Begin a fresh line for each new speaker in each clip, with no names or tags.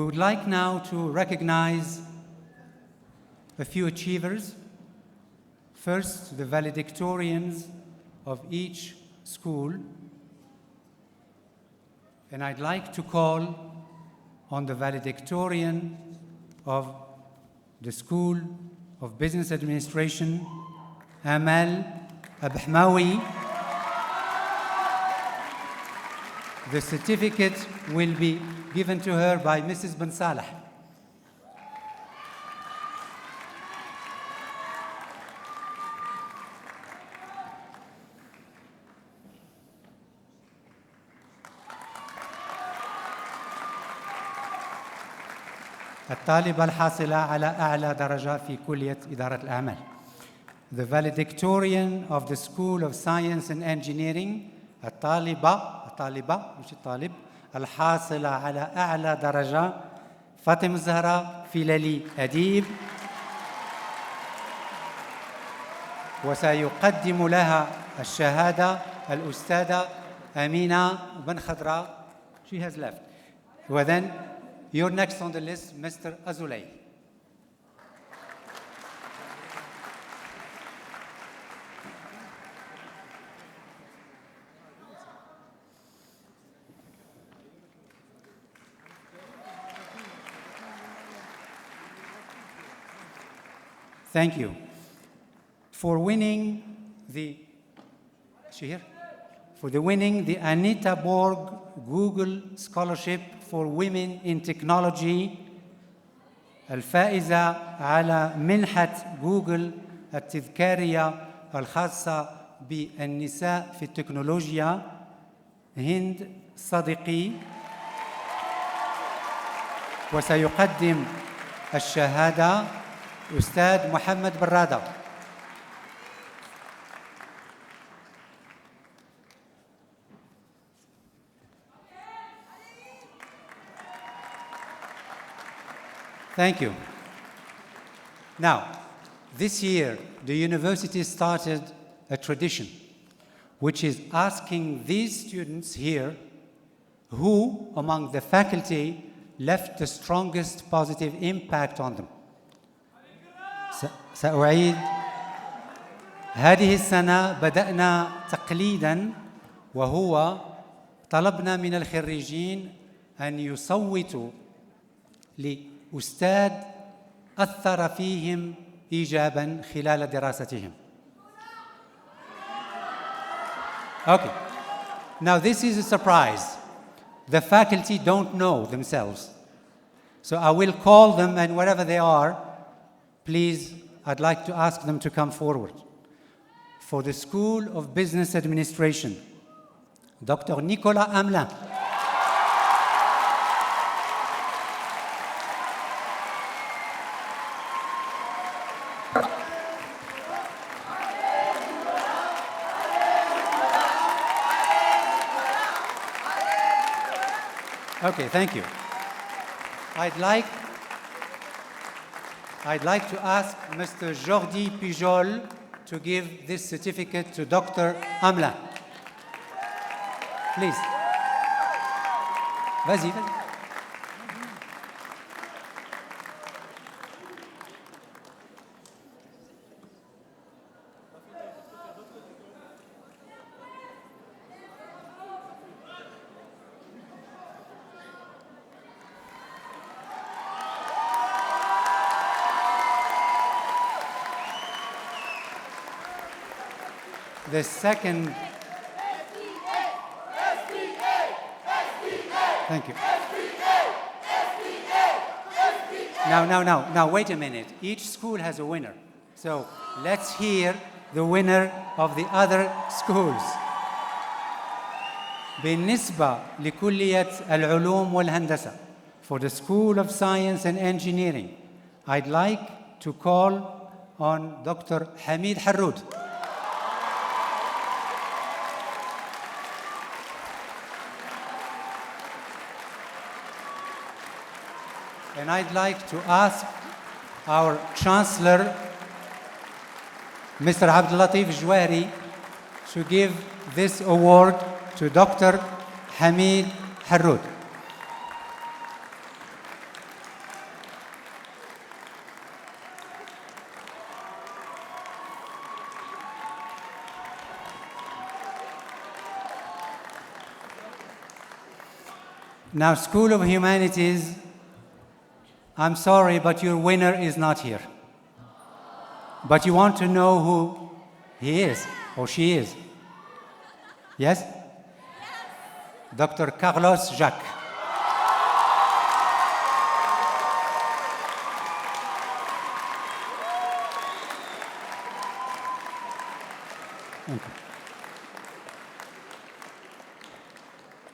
We would like now to recognize a few achievers. First, the valedictorians of each school. And I'd like to call on the valedictorian of the School of Business Administration, Amal Abhmawi. The certificate will be given to her by Mrs. Ben Salah. الطالبة الحاصلة على أعلى درجة في كلية إدارة الأعمال. The valedictorian of the School of Science and Engineering, الطالبة مش الطالب، الحاصلة على أعلى درجة، فاطمة الزهراء فيلالي أديب. وسيقدم لها الشهادة الأستاذة أمينة بن خضراء. She has left. Well then, you're next on the list, Mr. Azulay. Thank you. For winning the Anita Borg Google Scholarship for Women in Technology، الفائزة على منحة جوجل التذكارية الخاصة بالنساء في التكنولوجيا، هند صديقي. وسيقدم الشهادة أستاذ محمد برادة. Thank you. Now, this year, the university started a tradition, which is asking these students here who among the faculty left the strongest positive impact on them. سأعيد. هذه السنة بدأنا تقليداً، وهو طلبنا من الخريجين أن يصوتوا لأستاذ أثر فيهم إيجاباً خلال دراستهم. Okay. Now this is a surprise. The faculty don't know themselves. So I will call them, and wherever they are, please, I'd like to ask them to come forward. For the School of Business Administration, Dr. Nicolas Hamelin. Okay, thank you. I'd like to ask Mr. Jordi Pujol to give this certificate to Dr. Hamelin. Please. Vas-y. The second. Thank you. Now, wait a minute. Each school has a winner. So let's hear the winner of the other schools. بالنسبة لكلية العلوم والهندسة, for the School of Science and Engineering, I'd like to call on Dr. Hamid Harroud. And I'd like to ask our Chancellor, Mr. Abdulatif Jouari, to give this award to Dr. Hamid Harroud. Now, School of Humanities, I'm sorry, but your winner is not here. But you want to know who he is or she is? Yes? Dr. Carlos Jacques.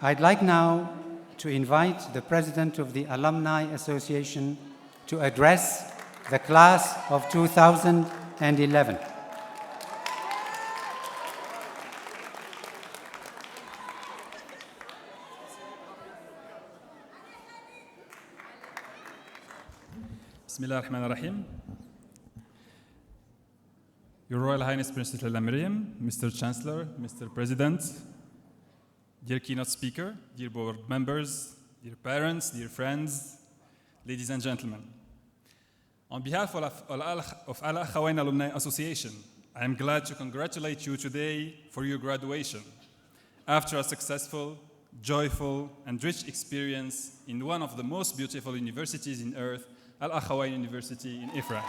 I'd like now to invite the President of the Alumni Association to address the class of 2011.
Bismillah ar-Rahman ar-Rahim. Your Royal Highness Princess Leila Miriam, Mr. Chancellor, Mr. President, dear keynote speaker, dear board members, dear parents, dear friends, ladies and gentlemen. On behalf of Al-Akhawain Alumni Association, I am glad to congratulate you today for your graduation after a successful, joyful, and rich experience in one of the most beautiful universities in Earth, Al-Akhawain University in Ifrane.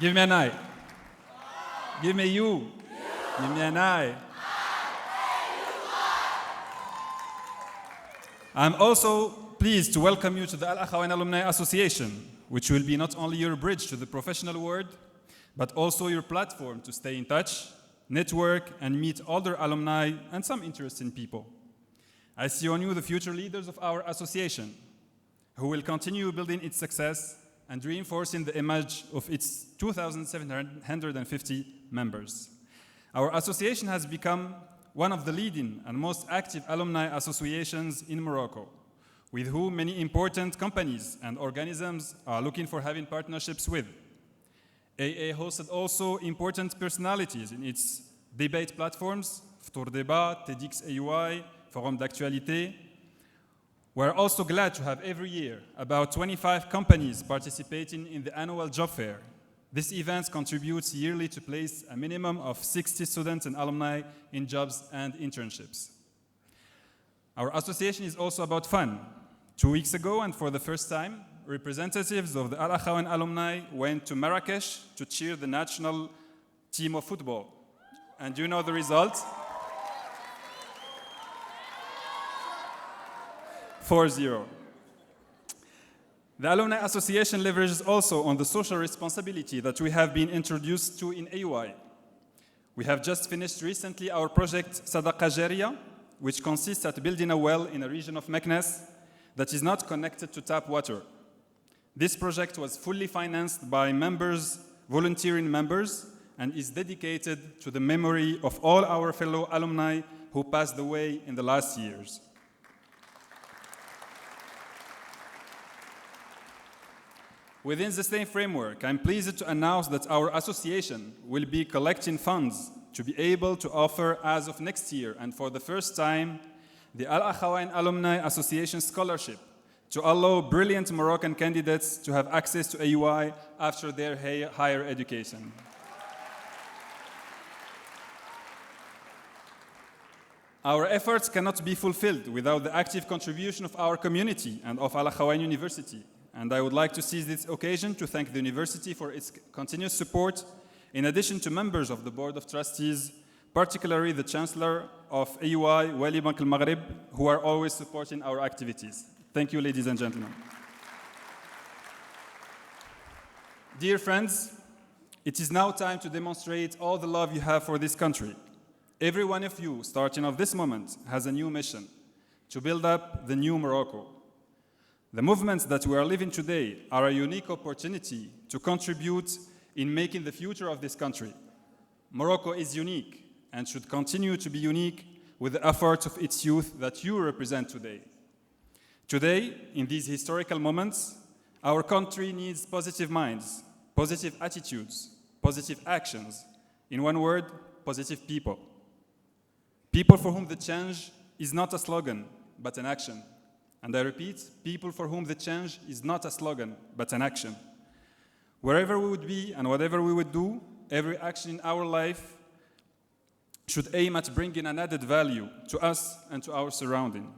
Give me an eye. Give me you. Give me an eye. I'm also pleased to welcome you to the Al-Akhawain Alumni Association, which will be not only your bridge to the professional world, but also your platform to stay in touch, network, and meet older alumni and some interesting people. I see on you the future leaders of our association, who will continue building its success and reinforcing the image of its 2,750 members. Our association has become one of the leading and most active alumni associations in Morocco, with whom many important companies and organisms are looking for having partnerships with. AA hosted also important personalities in its debate platforms, Ftour Débat, TEDx AUI, Forum d'Actualité. We're also glad to have every year about 25 companies participating in the annual job fair. This event contributes yearly to place a minimum of 60 students and alumni in jobs and internships. Our association is also about fun. 2 weeks ago, and for the first time, representatives of the Al-Akhawain alumni went to Marrakesh to cheer the national team of football. And do you know the result? 4-0. The Alumni Association leverages also on the social responsibility that we have been introduced to in AUI. We have just finished recently our project Sadaqa Jariya, which consists at building a well in a region of Meknes that is not connected to tap water. This project was fully financed by members, volunteering members, and is dedicated to the memory of all our fellow alumni who passed away in the last years. Within the same framework, I'm pleased to announce that our association will be collecting funds to be able to offer, as of next year and for the first time, the Al-Akhawain Alumni Association Scholarship to allow brilliant Moroccan candidates to have access to AUI after their higher education. Our efforts cannot be fulfilled without the active contribution of our community and of Al-Akhawain University. And I would like to seize this occasion to thank the university for its continuous support, in addition to members of the Board of Trustees, particularly the Chancellor of AUI, Wali Bank al-Maghrib, who are always supporting our activities. Thank you, ladies and gentlemen. Dear friends, it is now time to demonstrate all the love you have for this country. Every one of you, starting off this moment, has a new mission: to build up the new Morocco. The movements that we are living today are a unique opportunity to contribute in making the future of this country. Morocco is unique and should continue to be unique with the efforts of its youth that you represent today. Today, in these historical moments, our country needs positive minds, positive attitudes, positive actions. In one word, positive people. People for whom the change is not a slogan, but an action. And I repeat, people for whom the change is not a slogan, but an action. Wherever we would be and whatever we would do, every action in our life should aim at bringing an added value to us and to our surrounding.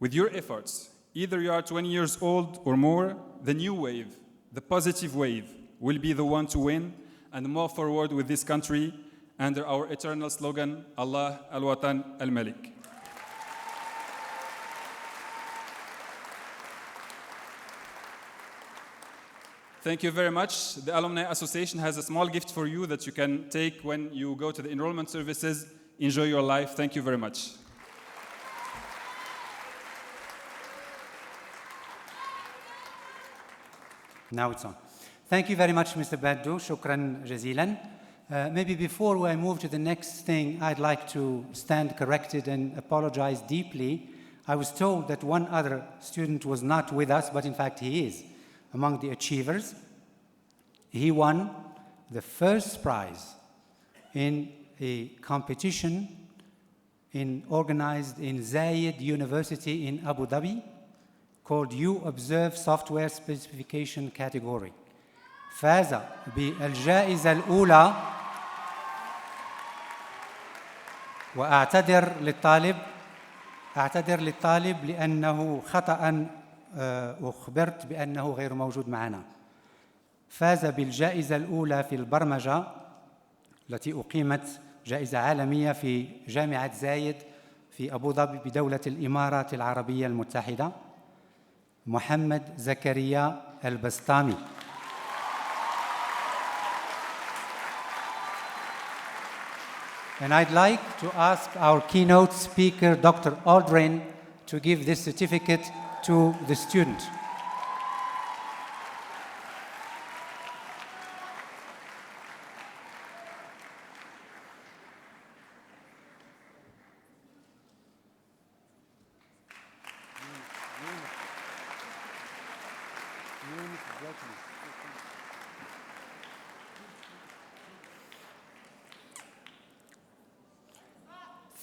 With your efforts, either you are 20 years old or more, the new wave, the positive wave, will be the one to win and move forward with this country under our eternal slogan, Allah al-Watan al-Malik. Thank you very much. The Alumni Association has a small gift for you that you can take when you go to the enrollment services. Enjoy your life. Thank you very much.
Now it's on. Thank you very much, Mr. Badou. Shukran jazilan. Maybe before I move to the next thing, I'd like to stand corrected and apologize deeply. I was told that one other student was not with us, but in fact he is among the achievers. He won the first prize in a competition organized in Zayed University in Abu Dhabi called You Observe Software Specification Category. فاز بالجائزة الأولى وأعتذر للطالب لأنه خطأ أخبرت بأنه غير موجود معنا. فاز بالجائزة الأولى في البرمجة التي أقيمت جائزة عالمية في جامعة زايد في أبو ظبي بدولة الإمارات العربية المتحدة محمد زكريا البسطامي. And I'd like to ask our keynote speaker, Dr. Aldrin, to give this certificate to the student.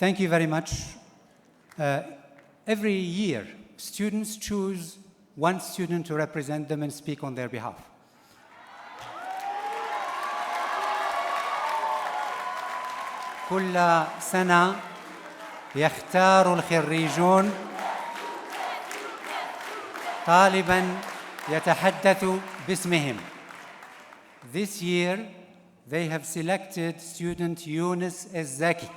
Thank you very much. Every year, students choose one student to represent them and speak on their behalf. كل سنة يختار الخريجون طالباً يتحدث باسمهم. This year, they have selected student Yunus الزكي.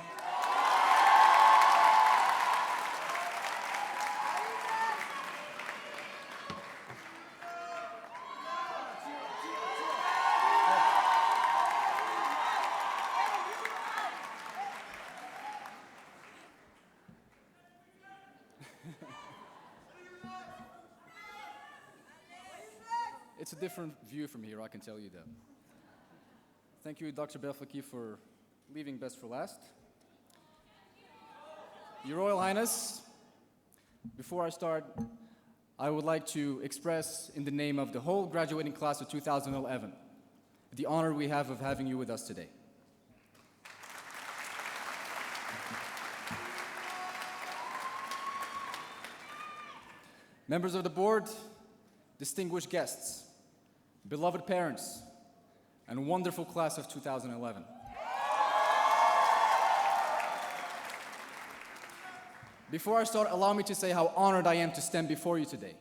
It's a different view from here, I can tell you that. Thank you, Dr. Belfaki, for leaving best for last. Your Royal Highness, before I start, I would like to express in the name of the whole graduating class of 2011 the honor we have of having you with us today. Members of the board, distinguished guests, beloved parents, and wonderful class of 2011. Before I start, allow me to say how honored I am to stand before you today.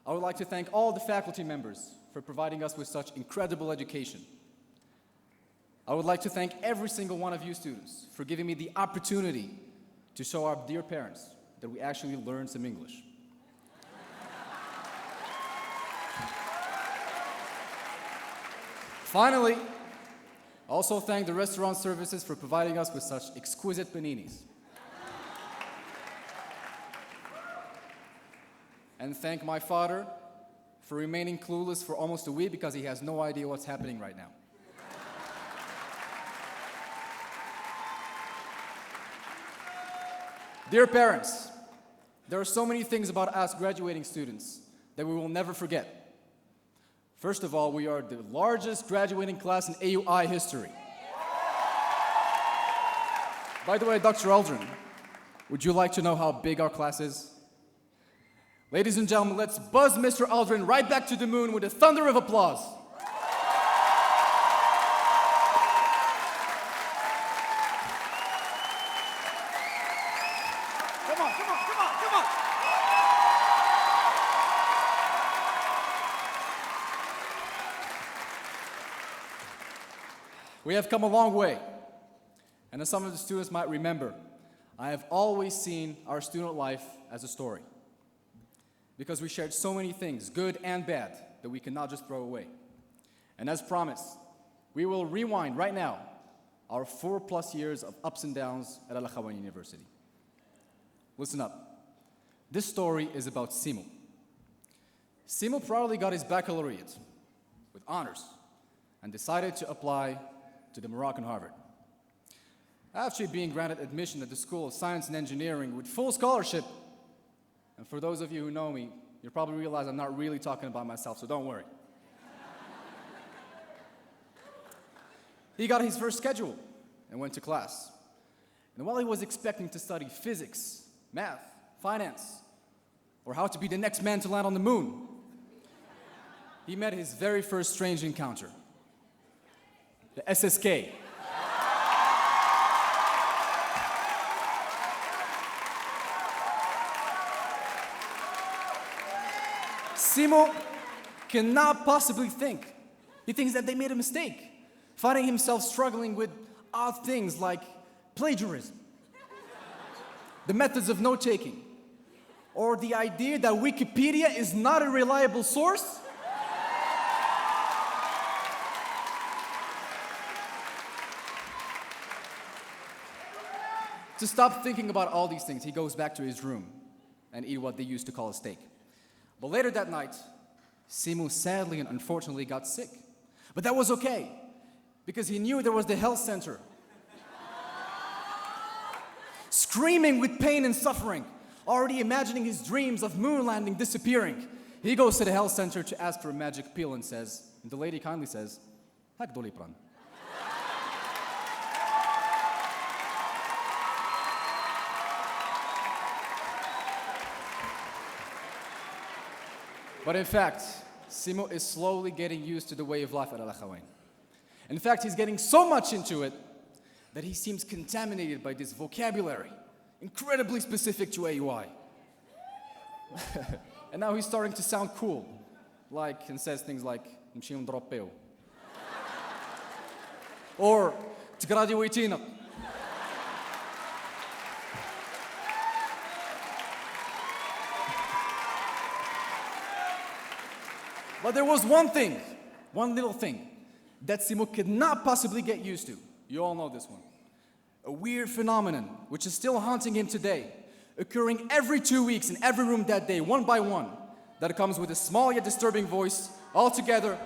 I would like to thank all the faculty members for providing us with such incredible education. I would like to thank every single one of you students for giving me the opportunity to show our dear parents that we actually learned some English. Finally, I also thank the restaurant services for providing us with such exquisite paninis. And thank my father for remaining clueless for almost a week because he has no idea what's happening right now. Dear parents, there are so many things about us graduating students that we will never forget. First of all, we are the largest graduating class in AUI history. By the way, Dr. Aldrin, would you like to know how big our class is? Ladies and gentlemen, let's buzz Mr. Aldrin right back to the moon with a thunder of applause.
come on.
We have come a long way. And as some of the students might remember, I have always seen our student life as a story. Because we shared so many things, good and bad, that we cannot just throw away. And as promised, we will rewind right now our 4+ years of ups and downs at Al-Akhawain University. Listen up. This story is about Simo. Simo proudly got his baccalaureate with honors and decided to apply to the Moroccan Harvard. After being granted admission at the School of Science and Engineering with full scholarship, and for those of you who know me, you'll probably realize I'm not really talking about myself, so don't worry. He got his first schedule and went to class. And while he was expecting to study physics, math, finance, or how to be the next man to land on the moon, he met his very first strange encounter, the SSK. Simo cannot possibly think. He thinks that they made a mistake, finding himself struggling with odd things like plagiarism, the methods of note-taking, or the idea that Wikipedia is not a reliable source. To stop thinking about all these things, he goes back to his room and eat what they used to call a steak. But later that night, Simo sadly and unfortunately got sick. But that was okay, because he knew there was the health center. Screaming with pain and suffering, already imagining his dreams of moon landing disappearing. He goes to the health center to ask for a magic pill and the lady kindly says, "Hak dolipran." But in fact, Simo is slowly getting used to the way of life at Al-Akhawain. In fact, he's getting so much into it that he seems contaminated by this vocabulary, incredibly specific to AUI. And now he's starting to sound cool, and says things like, "Mshim dropeo," or "Tgraduatina." But there was one little thing, that Simo could not possibly get used to. You all know this one. A weird phenomenon, which is still haunting him today, occurring every 2 weeks in every room that day, one by one, that comes with a small yet disturbing voice, all together.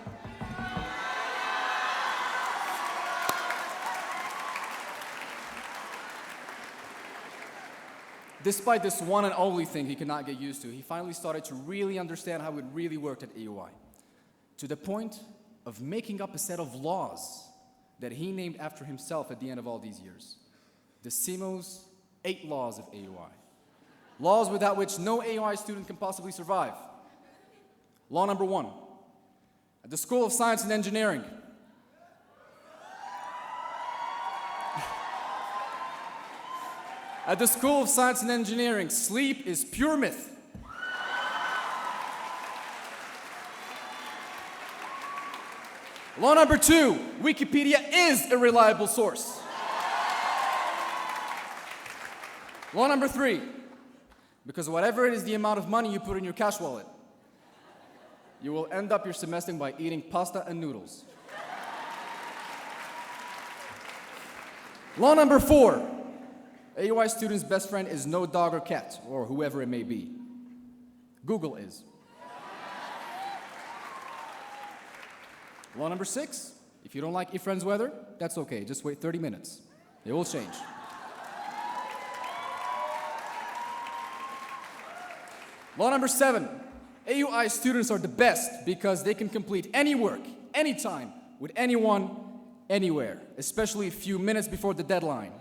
Despite this one and only thing he could not get used to, he finally started to really understand how it really worked at AUI, to the point of making up a set of laws that he named after himself at the end of all these years. The Simo's 8 laws of AUI. Laws without which no AUI student can possibly survive. Law number 1. At the School of Science and Engineering, at the School of Science and Engineering, sleep is pure myth. Law number 2, Wikipedia is a reliable source. Law number 3, because whatever it is the amount of money you put in your cash wallet, you will end up your semester by eating pasta and noodles. Law number 4, AUI student's best friend is no dog or cat, or whoever it may be. Google is. Law number 6, if you don't like your friend's weather, that's okay, just wait 30 minutes. It will change. Law number 7, AUI students are the best because they can complete any work, anytime, with anyone, anywhere, especially a few minutes before the deadline.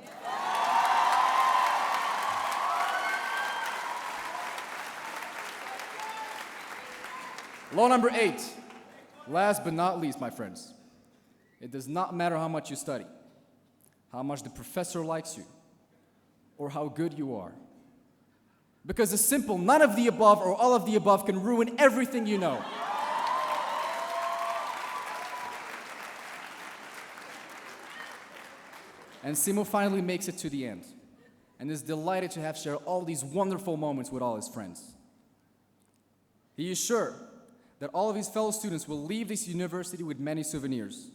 Law number 8, last but not least, my friends, it does not matter how much you study, how much the professor likes you, or how good you are. Because a simple none of the above or all of the above can ruin everything you know. And Simo finally makes it to the end and is delighted to have shared all these wonderful moments with all his friends. He is sure that all of his fellow students will leave this university with many souvenirs.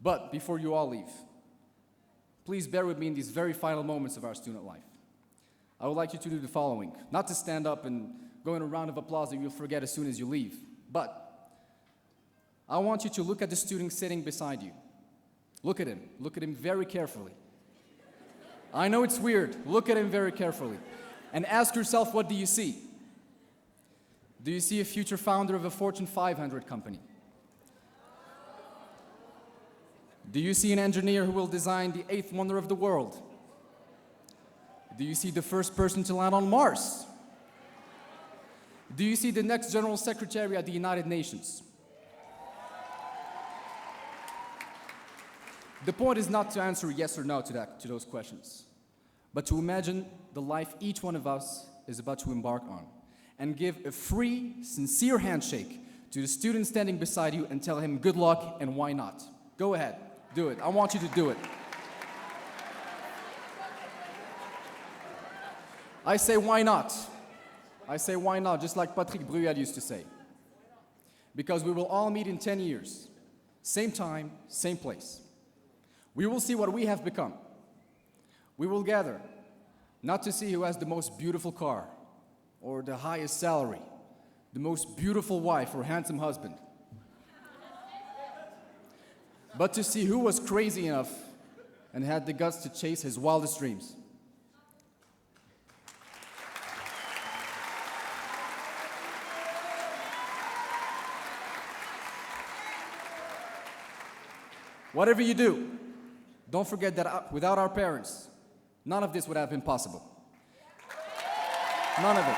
But before you all leave, please bear with me in these very final moments of our student life. I would like you to do the following, not to stand up and go in a round of applause that you'll forget as soon as you leave, but I want you to look at the student sitting beside you. Look at him very carefully. I know it's weird, look at him very carefully. And ask yourself, what do you see? Do you see a future founder of a Fortune 500 company? Do you see an engineer who will design the 8th wonder of the world? Do you see the first person to land on Mars? Do you see the next General Secretary at the United Nations? The point is not to answer yes or no to those questions, but to imagine the life each one of us is about to embark on, and give a free, sincere handshake to the student standing beside you and tell him good luck and why not. Go ahead, do it. I want you to do it. I say why not? I say why not, just like Patrick Bruyel used to say. Because we will all meet in 10 years, same time, same place. We will see what we have become. We will gather, not to see who has the most beautiful car, or the highest salary, the most beautiful wife or handsome husband, but to see who was crazy enough and had the guts to chase his wildest dreams. Whatever you do, don't forget that without our parents, none of this would have been possible. None of it.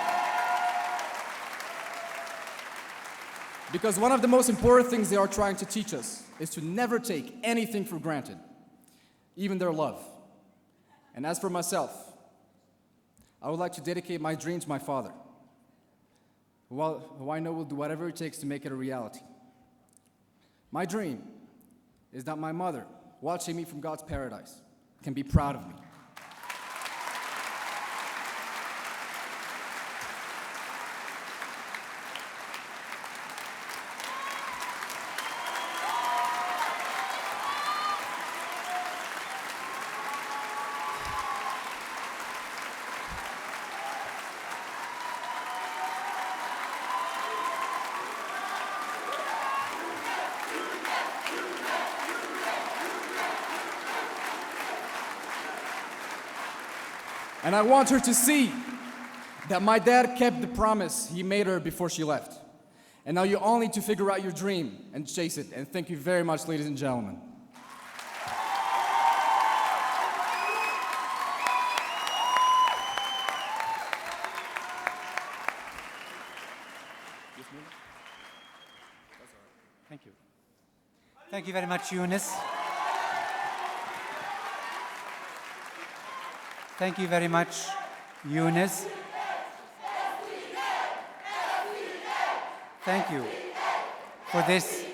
Because one of the most important things they are trying to teach us is to never take anything for granted, even their love. And as for myself, I would like to dedicate my dream to my father, who I know will do whatever it takes to make it a reality. My dream is that my mother, watching me from God's paradise, can be proud of me. And I want her to see that my dad kept the promise he made her before she left. And now you all need to figure out your dream and chase it. And thank you very much, ladies and gentlemen.
Thank you. Thank you very much, Yunus. Thank you very much, Yunus. Thank you for this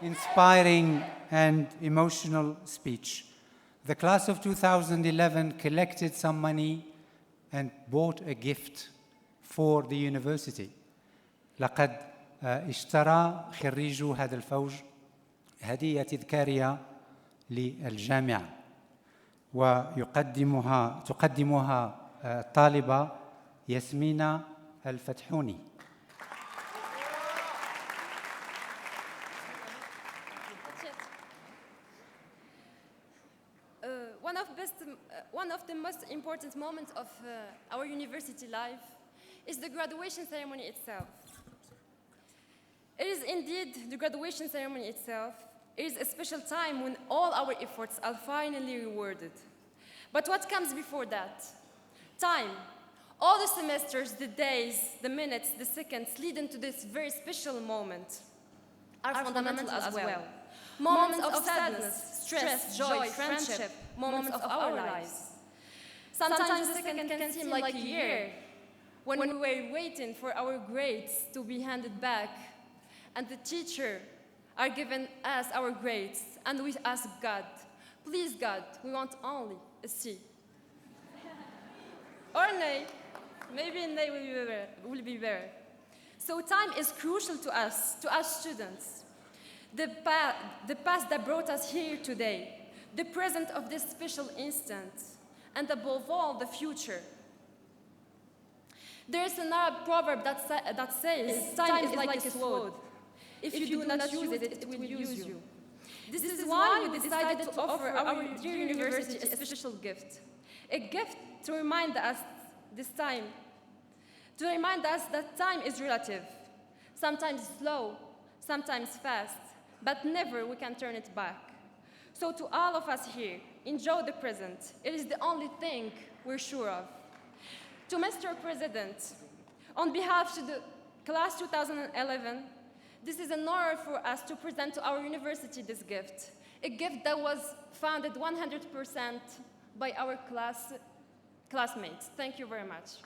inspiring and emotional speech. The class of 2011 collected some money and bought a gift for the university. لقد اشترى خريجو هذا الفوج هدية تذكارية للجامعة تقدمها الطالبة ياسمينة الفتحوني.
One of the most important moments of our university life is the graduation ceremony itself. It is indeed the graduation ceremony itself. It is a special time when all our efforts are finally rewarded. But what comes before that? Time. All the semesters, the days, the minutes, the seconds leading to this very special moment are fundamental as well. Moments of sadness, stress, joy, friendship, moments of our lives. Sometimes the second can seem like a year, when we were waiting for our grades to be handed back, and the teacher are giving us our grades, and we ask God, please God, we want only a C. Or an A. Maybe an A will be better. So time is crucial to us students. The past that brought us here today, the present of this special instant, and above all, the future. There is an Arab proverb that says, time is like a sword. If you do not use it, it will use you. This is why we decided to offer our dear university a special gift. A gift to remind us that time is relative, sometimes slow, sometimes fast, but never we can turn it back. So to all of us here, enjoy the present. It is the only thing we're sure of. To Mr. President, on behalf of the class 2011, this is an honor for us to present to our university this gift, a gift that was funded 100% by our classmates. Thank you very much.